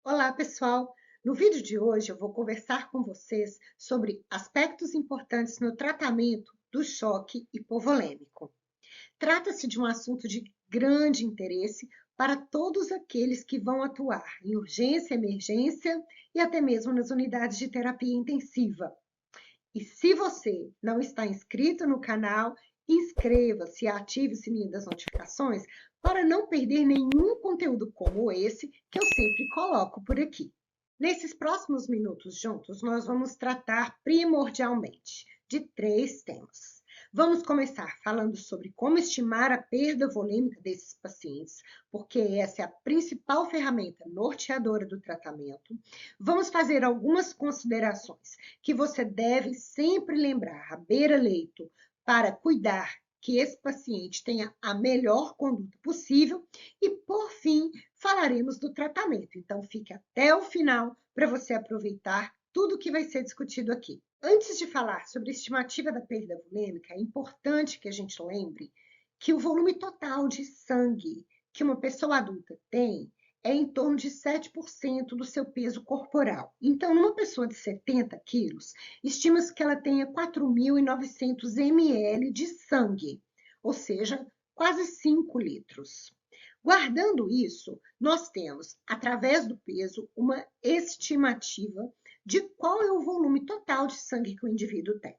Olá, pessoal! No vídeo de hoje eu vou conversar com vocês sobre aspectos importantes no tratamento do choque hipovolêmico. Trata-se de um assunto de grande interesse para todos aqueles que vão atuar em urgência, emergência e até mesmo nas unidades de terapia intensiva. E se você não está inscrito no canal, inscreva-se e ative o sininho das notificações para não perder nenhum conteúdo como esse que eu sempre coloco por aqui. Nesses próximos minutos juntos, nós vamos tratar primordialmente de 3 temas. Vamos começar falando sobre como estimar a perda volêmica desses pacientes, porque essa é a principal ferramenta norteadora do tratamento. Vamos fazer algumas considerações que você deve sempre lembrar à beira-leito para cuidar que esse paciente tenha a melhor conduta possível e, por fim, falaremos do tratamento. Então, fique até o final para você aproveitar tudo que vai ser discutido aqui. Antes de falar sobre a estimativa da perda volêmica, é importante que a gente lembre que o volume total de sangue que uma pessoa adulta tem é em torno de 7% do seu peso corporal. Então, numa pessoa de 70 quilos, estima-se que ela tenha 4.900 ml de sangue, ou seja, quase 5 litros. Guardando isso, nós temos, através do peso, uma estimativa de qual é o volume total de sangue que o indivíduo tem.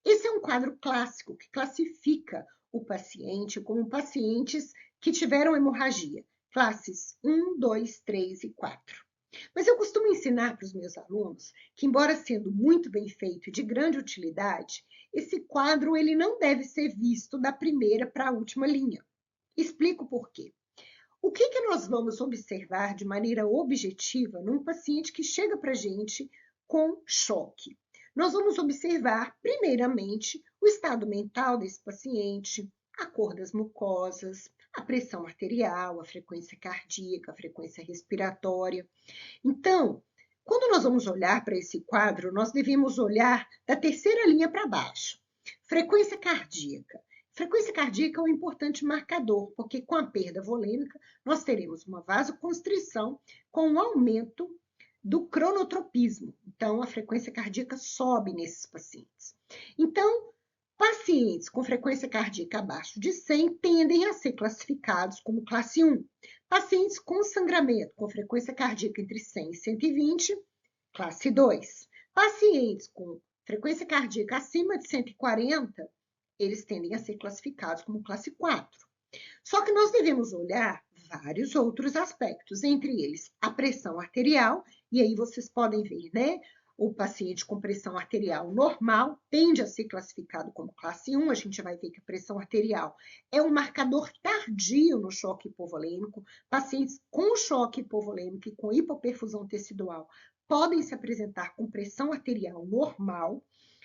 Esse é um quadro clássico que classifica o paciente como pacientes que tiveram hemorragia, classes 1, 2, 3 e 4. Mas eu costumo ensinar para os meus alunos que, embora sendo muito bem feito e de grande utilidade, esse quadro ele não deve ser visto da primeira para a última linha. Explico por quê. O que nós vamos observar de maneira objetiva num paciente que chega para a gente com choque? Nós vamos observar, primeiramente, o estado mental desse paciente, a cor das mucosas, a pressão arterial, a frequência cardíaca, a frequência respiratória. Então, quando nós vamos olhar para esse quadro, nós devemos olhar da terceira linha para baixo. Frequência cardíaca. Frequência cardíaca é um importante marcador, porque com a perda volêmica, nós teremos uma vasoconstrição com um aumento do cronotropismo. Então, a frequência cardíaca sobe nesses pacientes. Então, pacientes com frequência cardíaca abaixo de 100 tendem a ser classificados como classe 1. Pacientes com sangramento com frequência cardíaca entre 100 e 120, classe 2. Pacientes com frequência cardíaca acima de 140, eles tendem a ser classificados como classe 4. Só que nós devemos olhar vários outros aspectos, entre eles a pressão arterial, e aí vocês podem ver, né? O paciente com pressão arterial normal tende a ser classificado como classe 1. A gente vai ver que a pressão arterial é um marcador tardio no choque hipovolêmico. Pacientes com choque hipovolêmico e com hipoperfusão tecidual podem se apresentar com pressão arterial normal.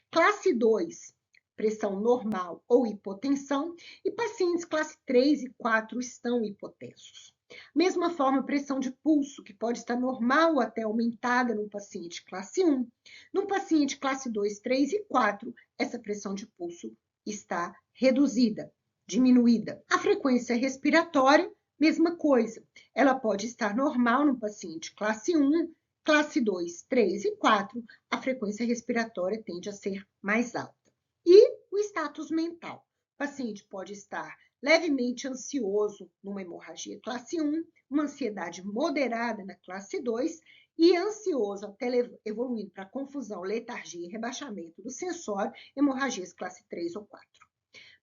Classe 2, pressão normal ou hipotensão, e pacientes classe 3 e 4 estão hipotensos. Mesma forma, pressão de pulso, que pode estar normal ou até aumentada no paciente classe 1. No paciente classe 2, 3 e 4, essa pressão de pulso está reduzida, diminuída. A frequência respiratória, mesma coisa. Ela pode estar normal no paciente classe 1, classe 2, 3 e 4, a frequência respiratória tende a ser mais alta. E o status mental. O paciente pode estar levemente ansioso numa hemorragia classe 1, uma ansiedade moderada na classe 2 e ansioso até evoluindo para confusão, letargia e rebaixamento do sensório, hemorragias classe 3 ou 4.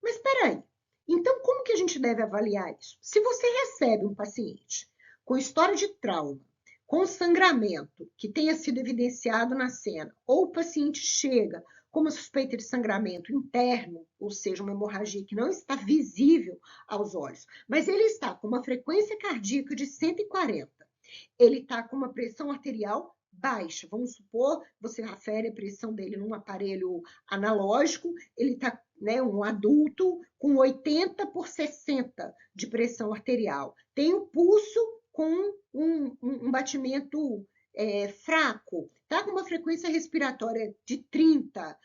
Mas espera aí, então como que a gente deve avaliar isso? Se você recebe um paciente com história de trauma, com sangramento que tenha sido evidenciado na cena, ou o paciente chega com uma suspeita de sangramento interno, ou seja, uma hemorragia que não está visível aos olhos, mas ele está com uma frequência cardíaca de 140, ele está com uma pressão arterial baixa, vamos supor, você afere a pressão dele num aparelho analógico, ele está, né, um adulto com 80 por 60 de pressão arterial, tem o pulso com um batimento fraco, tá com uma frequência respiratória de 30.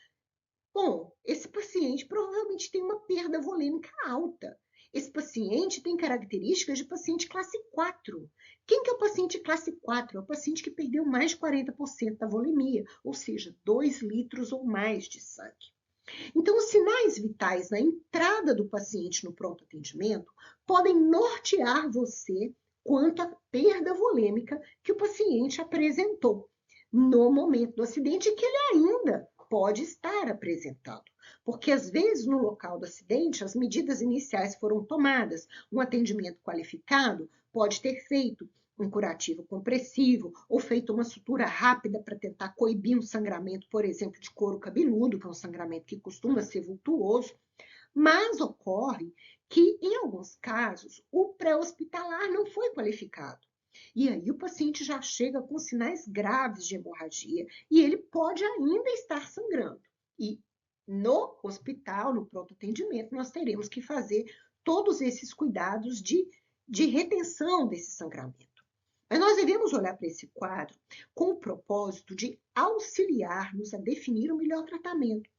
Bom, esse paciente provavelmente tem uma perda volêmica alta. Esse paciente tem características de paciente classe 4. Quem que é o paciente classe 4? É o paciente que perdeu mais de 40% da volemia, ou seja, 2 litros ou mais de sangue. Então, os sinais vitais na entrada do paciente no pronto atendimento podem nortear você quanto à perda volêmica que o paciente apresentou no momento do acidente e que ele ainda pode estar apresentando. Porque, às vezes, no local do acidente, as medidas iniciais foram tomadas, um atendimento qualificado pode ter feito um curativo compressivo, ou feito uma sutura rápida para tentar coibir um sangramento, por exemplo, de couro cabeludo, que é um sangramento que costuma ser vultuoso, mas ocorre que, em alguns casos, o pré-hospitalar não foi qualificado. E aí o paciente já chega com sinais graves de hemorragia e ele pode ainda estar sangrando. E no hospital, no pronto atendimento, nós teremos que fazer todos esses cuidados de retenção desse sangramento. Mas nós devemos olhar para esse quadro com o propósito de auxiliar-nos a definir o melhor tratamento.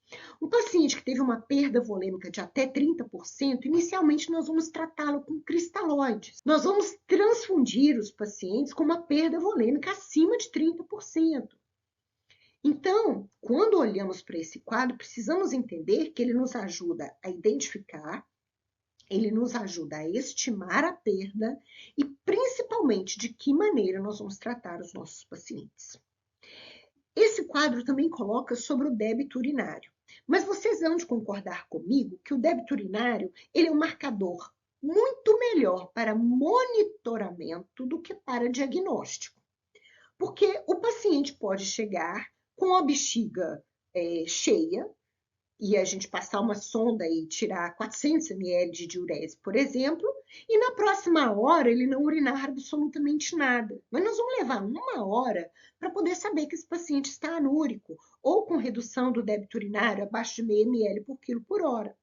Um paciente que teve uma perda volêmica de até 30%, inicialmente nós vamos tratá-lo com cristalóides. Nós vamos transfundir os pacientes com uma perda volêmica acima de 30%. Então, quando olhamos para esse quadro, precisamos entender que ele nos ajuda a identificar, ele nos ajuda a estimar a perda e, principalmente, de que maneira nós vamos tratar os nossos pacientes. Esse quadro também coloca sobre o débito urinário. Mas vocês vão de concordar comigo que o débito urinário ele é um marcador muito melhor para monitoramento do que para diagnóstico. Porque o paciente pode chegar com a bexiga cheia, e a gente passar uma sonda e tirar 400 ml de diurese, por exemplo, e na próxima hora ele não urinar absolutamente nada. Mas nós vamos levar 1 hora para poder saber que esse paciente está anúrico ou com redução do débito urinário abaixo de meio ml por quilo por hora.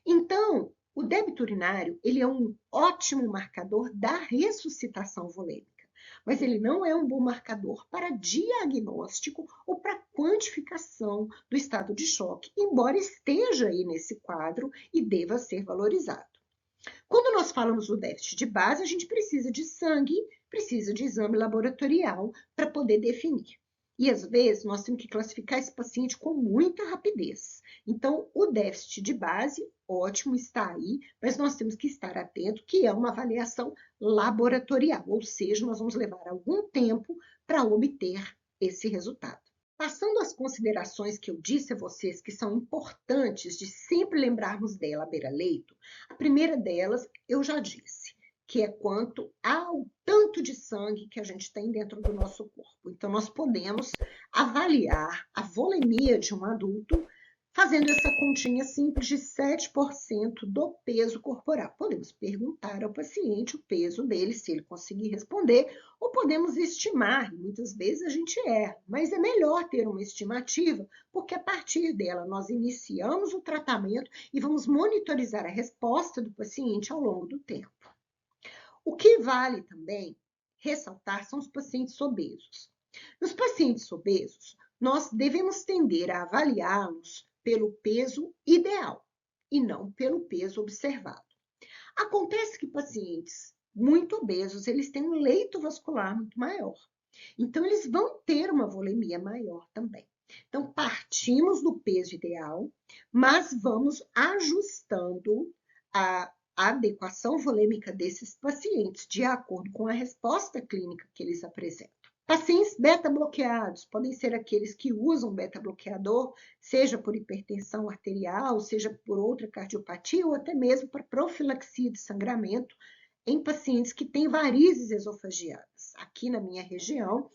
Então, o débito urinário ele é um ótimo marcador da ressuscitação volêmica, mas ele não é um bom marcador para diagnóstico ou para quantificação do estado de choque, embora esteja aí nesse quadro e deva ser valorizado. Quando nós falamos do déficit de base, a gente precisa de sangue, precisa de exame laboratorial para poder definir. E às vezes nós temos que classificar esse paciente com muita rapidez. Então, o déficit de base, ótimo, está aí, mas nós temos que estar atento que é uma avaliação laboratorial, ou seja, nós vamos levar algum tempo para obter esse resultado. Passando às considerações que eu disse a vocês que são importantes de sempre lembrarmos dela à beira-leito, a primeira delas eu já disse, que é quanto ao tanto de sangue que a gente tem dentro do nosso corpo. Então, nós podemos avaliar a volemia de um adulto fazendo essa continha simples de 7% do peso corporal. Podemos perguntar ao paciente o peso dele, se ele conseguir responder, ou podemos estimar, e muitas vezes a gente erra, mas é melhor ter uma estimativa, porque a partir dela nós iniciamos o tratamento e vamos monitorizar a resposta do paciente ao longo do tempo. O que vale também ressaltar são os pacientes obesos. Nos pacientes obesos, nós devemos tender a avaliá-los pelo peso ideal e não pelo peso observado. Acontece que pacientes muito obesos, eles têm um leito vascular muito maior. Então, eles vão ter uma volemia maior também. Então, partimos do peso ideal, mas vamos ajustando a adequação volêmica desses pacientes de acordo com a resposta clínica que eles apresentam. Pacientes beta-bloqueados podem ser aqueles que usam beta-bloqueador, seja por hipertensão arterial, seja por outra cardiopatia, ou até mesmo para profilaxia de sangramento em pacientes que têm varizes esofagianas. Aqui na minha região,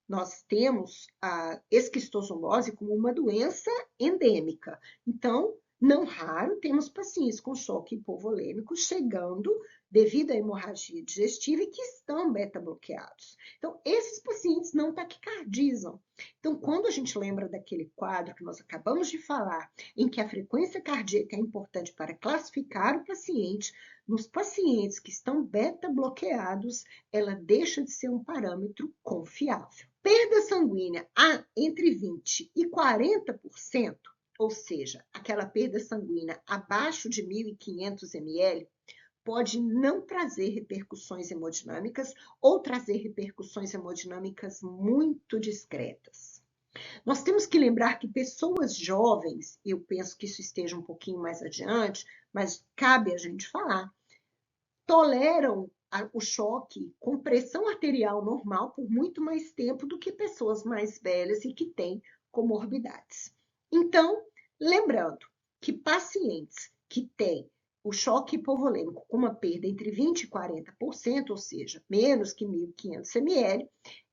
nós temos a esquistossomose como uma doença endêmica. Então, não raro, temos pacientes com choque hipovolêmico chegando devido à hemorragia digestiva e que estão beta-bloqueados. Então, esses pacientes não taquicardizam. Então, quando a gente lembra daquele quadro que nós acabamos de falar, em que a frequência cardíaca é importante para classificar o paciente, nos pacientes que estão beta-bloqueados, ela deixa de ser um parâmetro confiável. Perda sanguínea entre 20% e 40%, ou seja, aquela perda sanguínea abaixo de 1.500 ml, pode não trazer repercussões hemodinâmicas ou trazer repercussões hemodinâmicas muito discretas. Nós temos que lembrar que pessoas jovens, eu penso que isso esteja um pouquinho mais adiante, mas cabe a gente falar, toleram o choque com pressão arterial normal por muito mais tempo do que pessoas mais velhas e que têm comorbidades. Então, lembrando que pacientes que têm o choque hipovolêmico com uma perda entre 20% e 40%, ou seja, menos que 1.500 ml,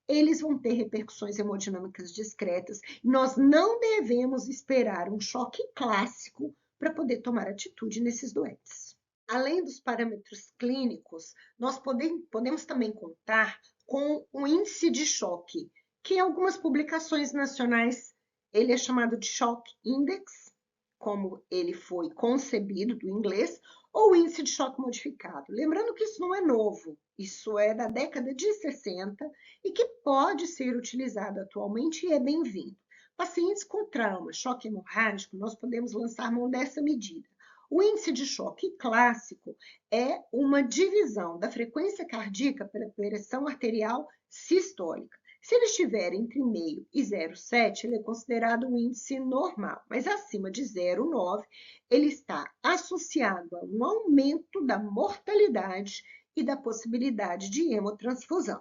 eles vão ter repercussões hemodinâmicas discretas. Nós não devemos esperar um choque clássico para poder tomar atitude nesses doentes. Além dos parâmetros clínicos, nós podemos também contar com o índice de choque, que em algumas publicações nacionais ele é chamado de Shock Index, como ele foi concebido do inglês, ou índice de choque modificado. Lembrando que isso não é novo, isso é da década de 60 e que pode ser utilizado atualmente e é bem-vindo. Pacientes com trauma, choque hemorrágico, nós podemos lançar mão dessa medida. O índice de choque clássico é uma divisão da frequência cardíaca pela pressão arterial sistólica. Se ele estiver entre 0,5 e 0,7, ele é considerado um índice normal, mas acima de 0,9, ele está associado a um aumento da mortalidade e da possibilidade de hemotransfusão.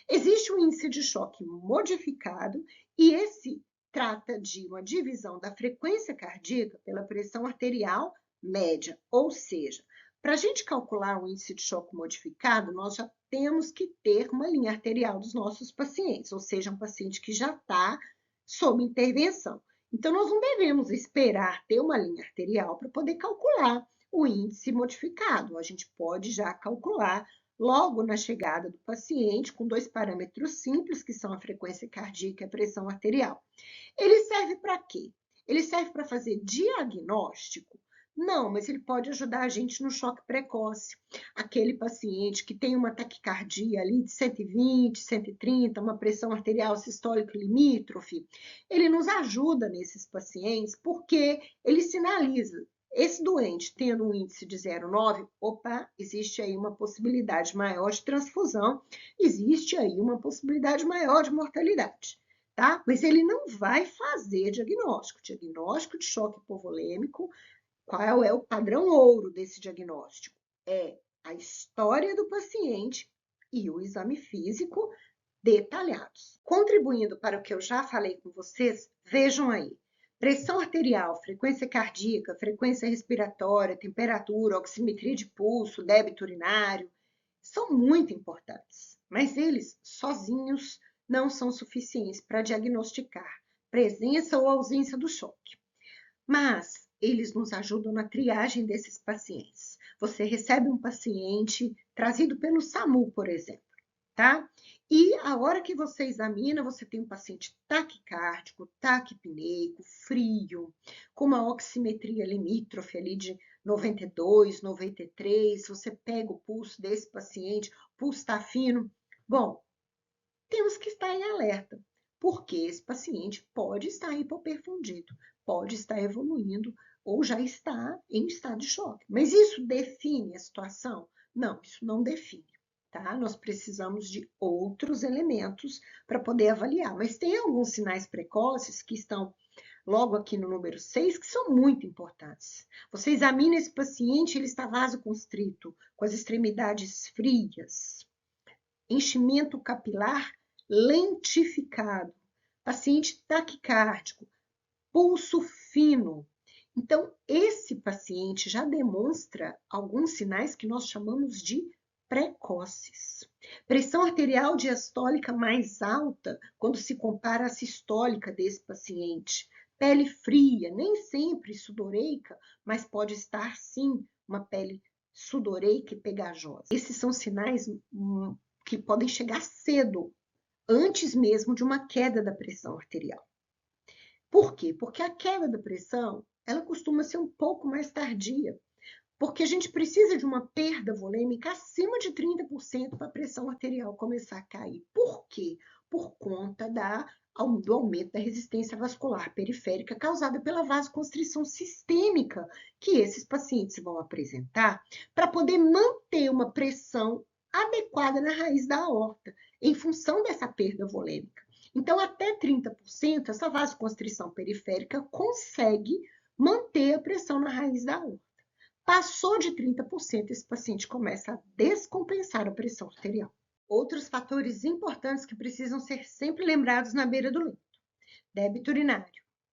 Existe um índice de choque modificado e esse trata de uma divisão da frequência cardíaca pela pressão arterial média, ou seja, para a gente calcular o índice de choque modificado, nós já temos que ter uma linha arterial dos nossos pacientes, ou seja, um paciente que já está sob intervenção. Então, nós não devemos esperar ter uma linha arterial para poder calcular o índice modificado. A gente pode já calcular logo na chegada do paciente, com dois parâmetros simples, que são a frequência cardíaca e a pressão arterial. Ele serve para quê? Ele serve para fazer diagnóstico? Não, mas ele pode ajudar a gente no choque precoce. Aquele paciente que tem uma taquicardia ali de 120, 130, uma pressão arterial sistólica limítrofe, ele nos ajuda nesses pacientes porque ele sinaliza. Esse doente tendo um índice de 0,9, opa, existe aí uma possibilidade maior de transfusão, existe aí uma possibilidade maior de mortalidade, tá? Mas ele não vai fazer diagnóstico. Diagnóstico de choque hipovolêmico, qual é o padrão ouro desse diagnóstico? É a história do paciente e o exame físico detalhados. Contribuindo para o que eu já falei com vocês, vejam aí. Pressão arterial, frequência cardíaca, frequência respiratória, temperatura, oximetria de pulso, débito urinário, são muito importantes, mas eles sozinhos não são suficientes para diagnosticar presença ou ausência do choque. Mas eles nos ajudam na triagem desses pacientes. Você recebe um paciente trazido pelo SAMU, por exemplo, tá? E a hora que você examina, você tem um paciente taquicárdico, taquipneico, frio, com uma oximetria limítrofe ali de 92, 93, você pega o pulso desse paciente, o pulso está fino. Bom, temos que estar em alerta, porque esse paciente pode estar hipoperfundido, pode estar evoluindo ou já está em estado de choque. Mas isso define a situação? Não, isso não define, tá? Nós precisamos de outros elementos para poder avaliar. Mas tem alguns sinais precoces que estão logo aqui no número 6, que são muito importantes. Você examina esse paciente, ele está vasoconstrito, com as extremidades frias, enchimento capilar lentificado, paciente taquicárdico, pulso fino. Então, esse paciente já demonstra alguns sinais que nós chamamos de precoces. Pressão arterial diastólica mais alta quando se compara à sistólica desse paciente. Pele fria, nem sempre sudoreica, mas pode estar sim uma pele sudoreica e pegajosa. Esses são sinais que podem chegar cedo, antes mesmo de uma queda da pressão arterial. Por quê? Porque a queda da pressão, ela costuma ser um pouco mais tardia. porque a gente precisa de uma perda volêmica acima de 30% para a pressão arterial começar a cair. Por quê? Por conta do aumento da resistência vascular periférica causada pela vasoconstrição sistêmica que esses pacientes vão apresentar para poder manter uma pressão adequada na raiz da aorta, em função dessa perda volêmica. Então, até 30%, essa vasoconstrição periférica consegue manter a pressão na raiz da aorta. Passou de 30%, esse paciente começa a descompensar a pressão arterial. Outros fatores importantes que precisam ser sempre lembrados na beira do leito. Débito urinário.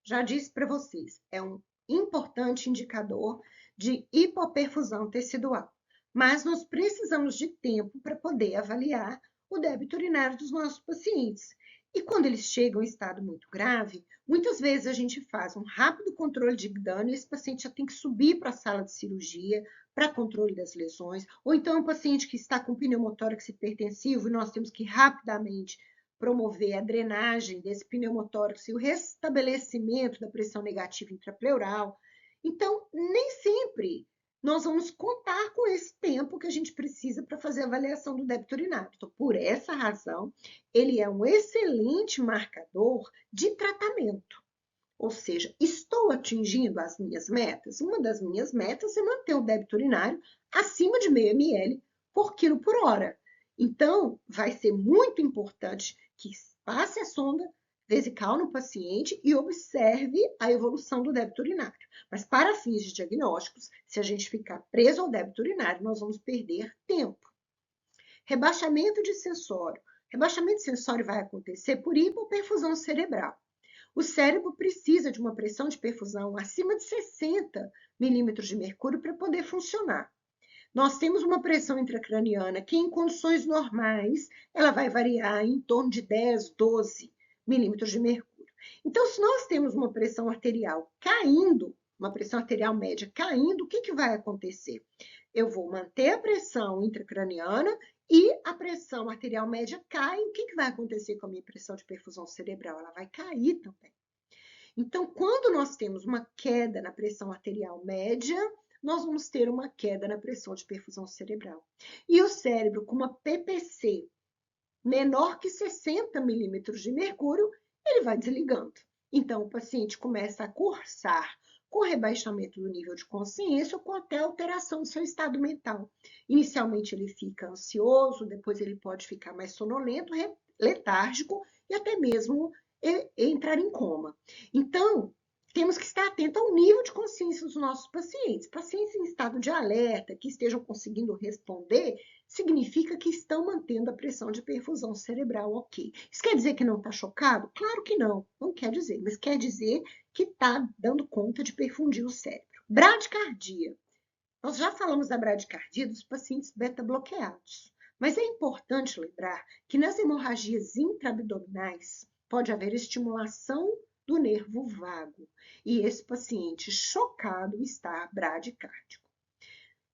Já disse para vocês, é um importante indicador de hipoperfusão tecidual. Mas nós precisamos de tempo para poder avaliar o débito urinário dos nossos pacientes. E quando eles chegam em estado muito grave, muitas vezes a gente faz um rápido controle de dano e esse paciente já tem que subir para a sala de cirurgia para controle das lesões, ou então é um paciente que está com pneumotórax hipertensivo e nós temos que rapidamente promover a drenagem desse pneumotórax e o restabelecimento da pressão negativa intrapleural. Então, nem sempre nós vamos contar com esse tempo que a gente precisa para fazer a avaliação do débito urinário. Então, por essa razão, ele é um excelente marcador de tratamento. Ou seja, estou atingindo as minhas metas? Uma das minhas metas é manter o débito urinário acima de meio ml por quilo por hora. Então, vai ser muito importante que passe a sonda vesical no paciente e observe a evolução do débito urinário. Mas para fins de diagnósticos, se a gente ficar preso ao débito urinário, nós vamos perder tempo. Rebaixamento de sensório. Rebaixamento de sensório vai acontecer por hipoperfusão cerebral. O cérebro precisa de uma pressão de perfusão acima de 60 milímetros de mercúrio para poder funcionar. Nós temos uma pressão intracraniana que, em condições normais, ela vai variar em torno de 10, 12 milímetros de mercúrio. Então, se nós temos uma pressão arterial caindo, uma pressão arterial média caindo, o que vai acontecer? Eu vou manter a pressão intracraniana e a pressão arterial média cai. O que vai acontecer com a minha pressão de perfusão cerebral? Ela vai cair também. Então, quando nós temos uma queda na pressão arterial média, nós vamos ter uma queda na pressão de perfusão cerebral. E o cérebro, com uma PPC menor que 60 milímetros de mercúrio, ele vai desligando. Então, o paciente começa a cursar com rebaixamento do nível de consciência ou com até alteração do seu estado mental. Inicialmente, ele fica ansioso, depois ele pode ficar mais sonolento, letárgico e até mesmo entrar em coma. Então, temos que estar atento ao nível de consciência dos nossos pacientes. Pacientes em estado de alerta, que estejam conseguindo responder, significa que estão mantendo a pressão de perfusão cerebral ok. Isso quer dizer que não está chocado? Claro que não, não quer dizer, mas quer dizer que está dando conta de perfundir o cérebro. Bradicardia. Nós já falamos da bradicardia dos pacientes beta-bloqueados, mas é importante lembrar que nas hemorragias intraabdominais pode haver estimulação do nervo vago e esse paciente chocado está bradicárdico.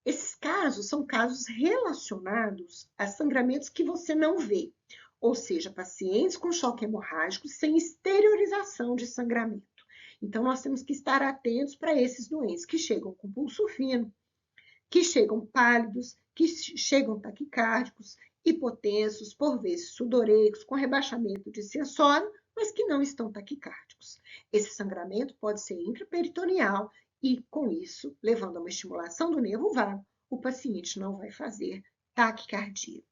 Esses casos são casos relacionados a sangramentos que você não vê, ou seja, pacientes com choque hemorrágico sem exteriorização de sangramento. Então, nós temos que estar atentos para esses doentes que chegam com pulso fino, que chegam pálidos, que chegam taquicárdicos, hipotensos, por vezes sudoreicos, com rebaixamento de sensório, mas que não estão taquicárdicos. Esse sangramento pode ser intraperitoneal e, com isso, levando a uma estimulação do nervo vago, o paciente não vai fazer taquicardia.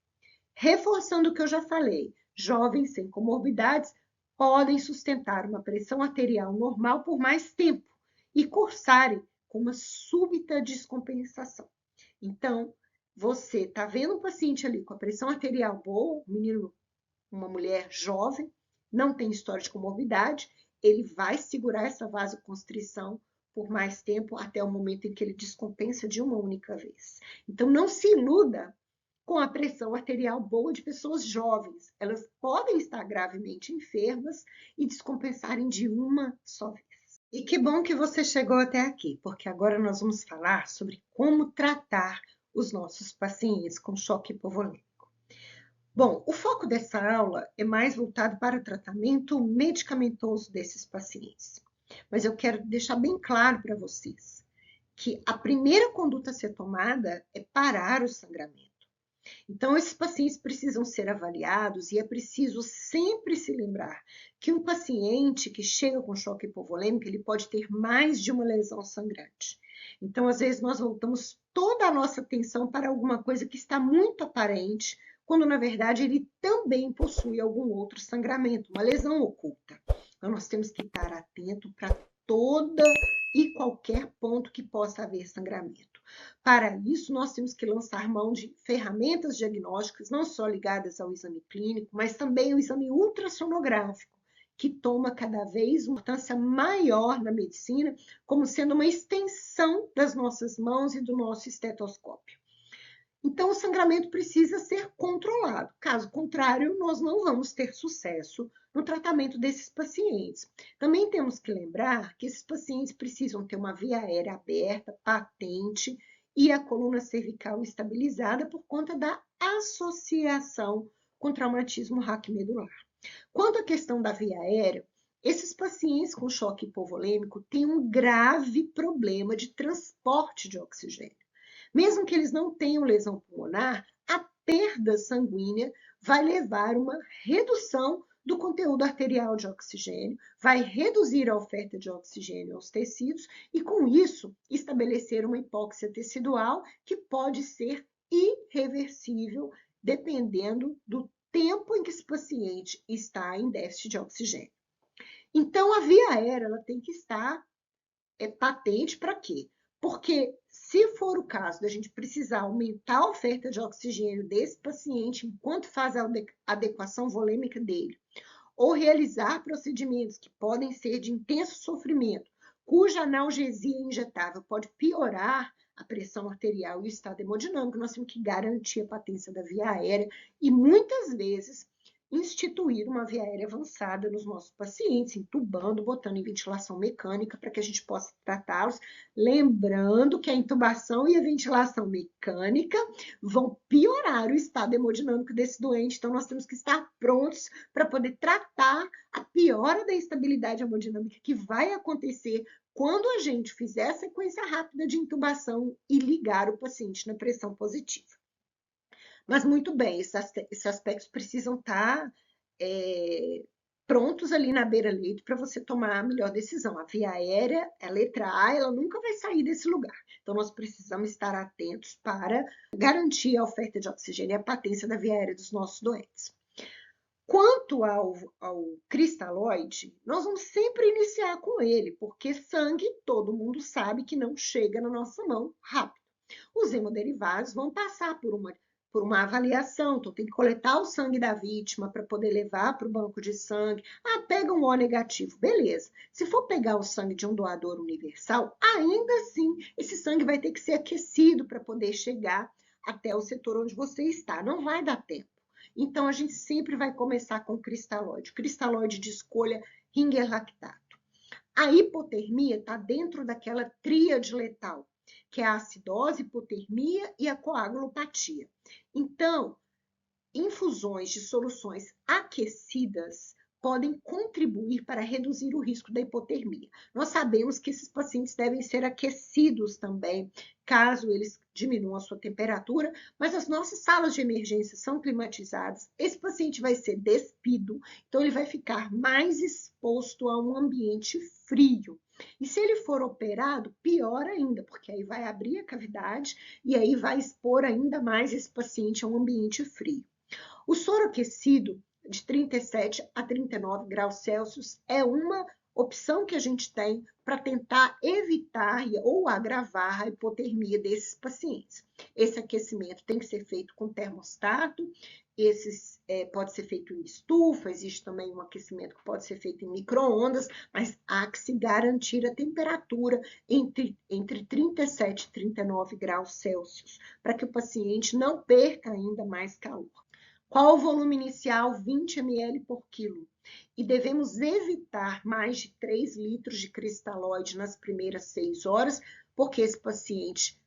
Reforçando o que eu já falei, jovens sem comorbidades podem sustentar uma pressão arterial normal por mais tempo e cursarem com uma súbita descompensação. Então, você está vendo um paciente ali com a pressão arterial boa, um menino, uma mulher jovem, não tem história de comorbidade, ele vai segurar essa vasoconstrição por mais tempo até o momento em que ele descompensa de uma única vez. Então, não se iluda com a pressão arterial boa de pessoas jovens. Elas podem estar gravemente enfermas e descompensarem de uma só vez. E que bom que você chegou até aqui, porque agora nós vamos falar sobre como tratar os nossos pacientes com choque hipovolêmico. Bom, o foco dessa aula é mais voltado para o tratamento medicamentoso desses pacientes. Mas eu quero deixar bem claro para vocês que a primeira conduta a ser tomada é parar o sangramento. Então, esses pacientes precisam ser avaliados e é preciso sempre se lembrar que um paciente que chega com choque hipovolêmico, ele pode ter mais de uma lesão sangrante. Então, às vezes, nós voltamos toda a nossa atenção para alguma coisa que está muito aparente, quando, na verdade, ele também possui algum outro sangramento, uma lesão oculta. Então, nós temos que estar atento para toda e qualquer ponto que possa haver sangramento. Para isso, nós temos que lançar mão de ferramentas diagnósticas, não só ligadas ao exame clínico, mas também ao exame ultrassonográfico, que toma cada vez uma importância maior na medicina, como sendo uma extensão das nossas mãos e do nosso estetoscópio. Então, o sangramento precisa ser controlado. Caso contrário, nós não vamos ter sucesso no tratamento desses pacientes. Também temos que lembrar que esses pacientes precisam ter uma via aérea aberta, patente, e a coluna cervical estabilizada por conta da associação com traumatismo raquimedular. Quanto à questão da via aérea, esses pacientes com choque hipovolêmico têm um grave problema de transporte de oxigênio. Mesmo que eles não tenham lesão pulmonar, a perda sanguínea vai levar uma redução do conteúdo arterial de oxigênio, vai reduzir a oferta de oxigênio aos tecidos e, com isso, estabelecer uma hipóxia tecidual que pode ser irreversível, dependendo do tempo em que esse paciente está em déficit de oxigênio. Então, a via aérea ela tem que estar patente para quê? Porque se for o caso da gente precisar aumentar a oferta de oxigênio desse paciente enquanto faz a adequação volêmica dele, ou realizar procedimentos que podem ser de intenso sofrimento, cuja analgesia injetável pode piorar a pressão arterial e o estado hemodinâmico, nós temos que garantir a patência da via aérea e muitas vezes instituir uma via aérea avançada nos nossos pacientes, entubando, botando em ventilação mecânica para que a gente possa tratá-los, lembrando que a intubação e a ventilação mecânica vão piorar o estado hemodinâmico desse doente, então nós temos que estar prontos para poder tratar a piora da estabilidade hemodinâmica que vai acontecer quando a gente fizer a sequência rápida de intubação e ligar o paciente na pressão positiva. Mas, muito bem, esses aspectos precisam estar prontos ali na beira-leito para você tomar a melhor decisão. A via aérea, a letra A, ela nunca vai sair desse lugar. Então, nós precisamos estar atentos para garantir a oferta de oxigênio e a patência da via aérea dos nossos doentes. Quanto ao cristalóide, nós vamos sempre iniciar com ele, porque sangue, todo mundo sabe que não chega na nossa mão rápido. Os hemoderivados vão passar por uma avaliação, então tem que coletar o sangue da vítima para poder levar para o banco de sangue. Ah, pega um O negativo, beleza. Se for pegar o sangue de um doador universal, ainda assim, esse sangue vai ter que ser aquecido para poder chegar até o setor onde você está. Não vai dar tempo. Então, a gente sempre vai começar com cristalóide. Cristalóide de escolha, Ringer lactato. A hipotermia está dentro daquela tríade letal, que é a acidose, hipotermia e a coagulopatia. Então, infusões de soluções aquecidas podem contribuir para reduzir o risco da hipotermia. Nós sabemos que esses pacientes devem ser aquecidos também, caso eles diminuam a sua temperatura, mas as nossas salas de emergência são climatizadas, esse paciente vai ser despido, então ele vai ficar mais exposto a um ambiente frio. E se ele for operado, pior ainda, porque aí vai abrir a cavidade e aí vai expor ainda mais esse paciente a um ambiente frio. O soro aquecido de 37 a 39 graus Celsius é uma opção que a gente tem para tentar evitar ou agravar a hipotermia desses pacientes. Esse aquecimento tem que ser feito com termostato, pode ser feito em estufa, existe também um aquecimento que pode ser feito em micro-ondas, mas há que se garantir a temperatura entre 37 e 39 graus Celsius, para que o paciente não perca ainda mais calor. Qual o volume inicial? 20 ml por quilo. E devemos evitar mais de 3 litros de cristalóide nas primeiras 6 horas, porque esse paciente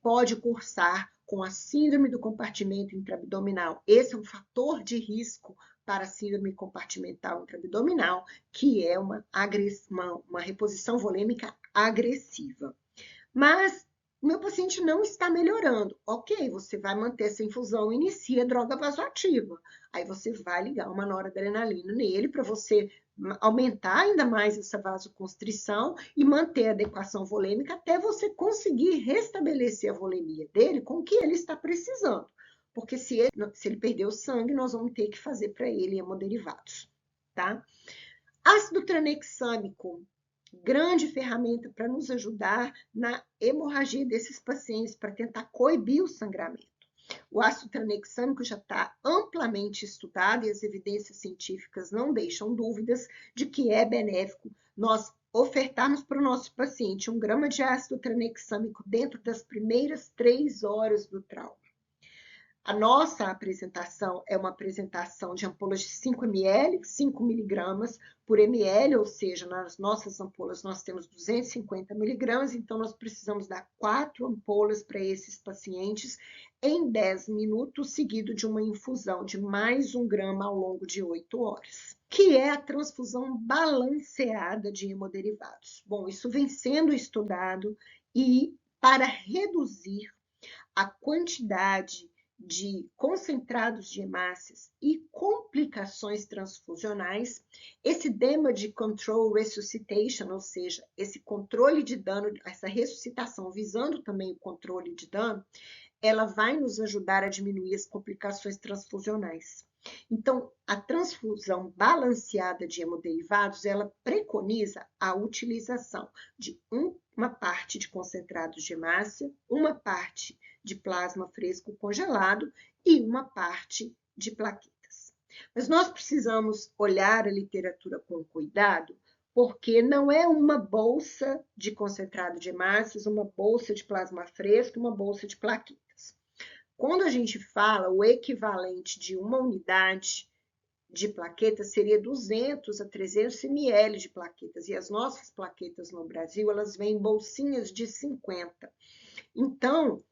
pode cursar com a síndrome do compartimento intraabdominal. Esse é um fator de risco para a síndrome compartimental intraabdominal, que é uma reposição volêmica agressiva. Mas o meu paciente não está melhorando. Ok, você vai manter essa infusão, inicia droga vasoativa. Aí você vai ligar uma noradrenalina nele para você aumentar ainda mais essa vasoconstrição e manter a adequação volêmica até você conseguir restabelecer a volemia dele com o que ele está precisando. Porque se ele perder o sangue, nós vamos ter que fazer para ele hemoderivados, tá? Ácido tranexâmico, grande ferramenta para nos ajudar na hemorragia desses pacientes, para tentar coibir o sangramento. O ácido tranexâmico já está amplamente estudado e as evidências científicas não deixam dúvidas de que é benéfico nós ofertarmos para o nosso paciente 1 grama de ácido tranexâmico dentro das primeiras 3 horas do trauma. A nossa apresentação é uma apresentação de ampolas de 5 ml, 5 miligramas por ml, ou seja, nas nossas ampolas nós temos 250 miligramas, então nós precisamos dar 4 ampolas para esses pacientes em 10 minutos, seguido de uma infusão de mais 1 grama ao longo de 8 horas, que é a transfusão balanceada de hemoderivados. Bom, isso vem sendo estudado e para reduzir a quantidade de concentrados de hemácias e complicações transfusionais, esse damage control resuscitation, ou seja, esse controle de dano, essa ressuscitação visando também o controle de dano, ela vai nos ajudar a diminuir as complicações transfusionais. Então, a transfusão balanceada de hemoderivados, ela preconiza a utilização de uma parte de concentrados de hemácia, uma parte de plasma fresco congelado e uma parte de plaquetas. Mas nós precisamos olhar a literatura com cuidado, porque não é uma bolsa de concentrado de hemácias, uma bolsa de plasma fresco, uma bolsa de plaquetas. Quando a gente fala, o equivalente de uma unidade de plaquetas seria 200 a 300 ml de plaquetas, e as nossas plaquetas no Brasil, elas vêm em bolsinhas de 50. Então,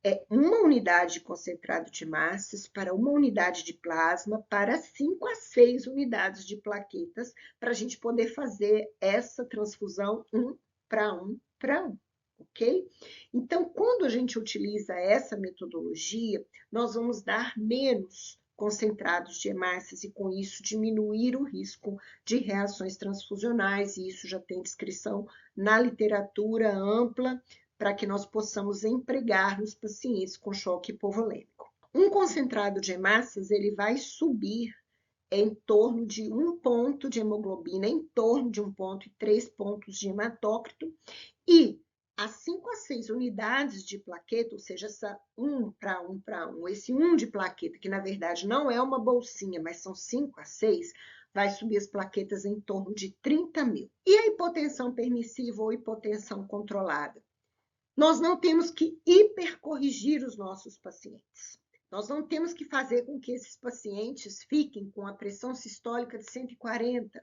é uma unidade de concentrado de hemácias para uma unidade de plasma para 5 a 6 unidades de plaquetas para a gente poder fazer essa transfusão 1 para 1 para 1, ok? Então, quando a gente utiliza essa metodologia, nós vamos dar menos concentrados de hemácias e com isso diminuir o risco de reações transfusionais, e isso já tem descrição na literatura ampla para que nós possamos empregar nos pacientes com choque hipovolêmico. Um concentrado de hemácias, ele vai subir em torno de 1 ponto de hemoglobina, em torno de 1 ponto e 3 pontos de hematócrito, e as 5 a 6 unidades de plaqueta, ou seja, essa 1 para 1 para 1, esse 1 de plaqueta, que na verdade não é uma bolsinha, mas são 5 a 6, vai subir as plaquetas em torno de 30 mil. E a hipotensão permissiva ou hipotensão controlada? Nós não temos que hipercorrigir os nossos pacientes. Nós não temos que fazer com que esses pacientes fiquem com a pressão sistólica de 140.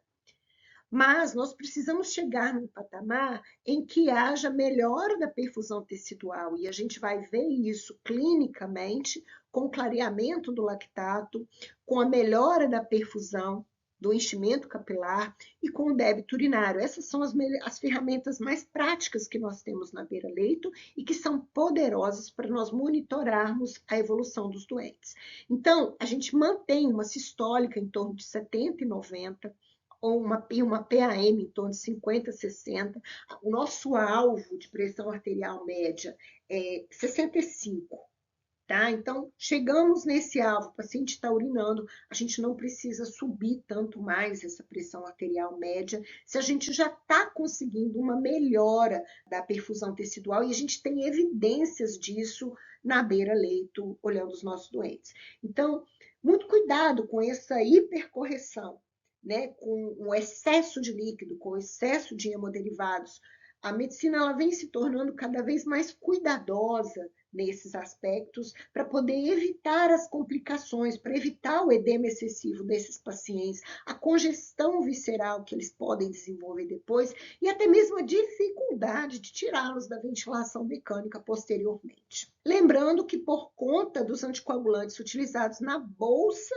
Mas nós precisamos chegar num patamar em que haja melhora da perfusão tecidual, e a gente vai ver isso clinicamente com o clareamento do lactato, com a melhora da perfusão, do enchimento capilar e com o débito urinário. Essas são as ferramentas mais práticas que nós temos na beira-leito e que são poderosas para nós monitorarmos a evolução dos doentes. Então, a gente mantém uma sistólica em torno de 70 e 90, ou uma PAM em torno de 50, 60. O nosso alvo de pressão arterial média é 65. Tá? Então, chegamos nesse alvo, o paciente está urinando, a gente não precisa subir tanto mais essa pressão arterial média, se a gente já está conseguindo uma melhora da perfusão tecidual, e a gente tem evidências disso na beira-leito, olhando os nossos doentes. Então, muito cuidado com essa hipercorreção, né? Com o excesso de líquido, com o excesso de hemoderivados. A medicina ela vem se tornando cada vez mais cuidadosa nesses aspectos para poder evitar as complicações, para evitar o edema excessivo desses pacientes, a congestão visceral que eles podem desenvolver depois e até mesmo a dificuldade de tirá-los da ventilação mecânica posteriormente. Lembrando que por conta dos anticoagulantes utilizados na bolsa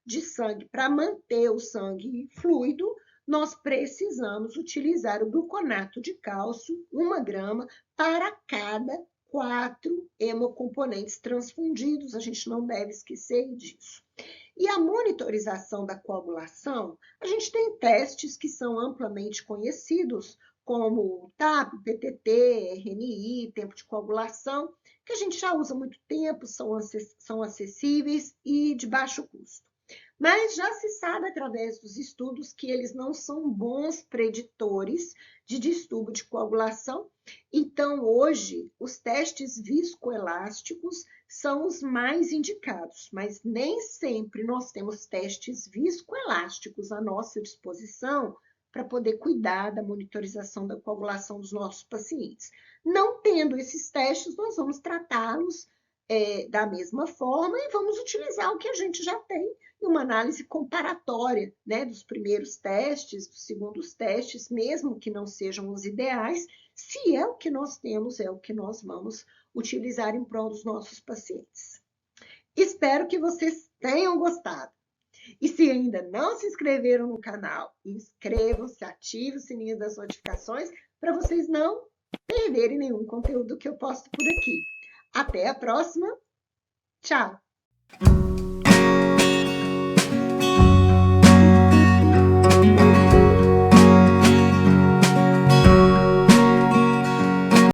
de sangue para manter o sangue fluido, nós precisamos utilizar o gluconato de cálcio, 1 grama, para cada 4 hemocomponentes transfundidos. A gente não deve esquecer disso. E a monitorização da coagulação, a gente tem testes que são amplamente conhecidos, como o TAP, PTT, RNI, tempo de coagulação, que a gente já usa há muito tempo, são acessíveis e de baixo custo. Mas já se sabe através dos estudos que eles não são bons preditores de distúrbio de coagulação. Então, hoje, os testes viscoelásticos são os mais indicados, mas nem sempre nós temos testes viscoelásticos à nossa disposição para poder cuidar da monitorização da coagulação dos nossos pacientes. Não tendo esses testes, nós vamos tratá-los da mesma forma e vamos utilizar o que a gente já tem e uma análise comparatória, né, dos primeiros testes, dos segundos testes, mesmo que não sejam os ideais, se é o que nós temos, é o que nós vamos utilizar em prol dos nossos pacientes. Espero que vocês tenham gostado. E se ainda não se inscreveram no canal, inscrevam-se, ativem o sininho das notificações para vocês não perderem nenhum conteúdo que eu posto por aqui. Até a próxima. Tchau!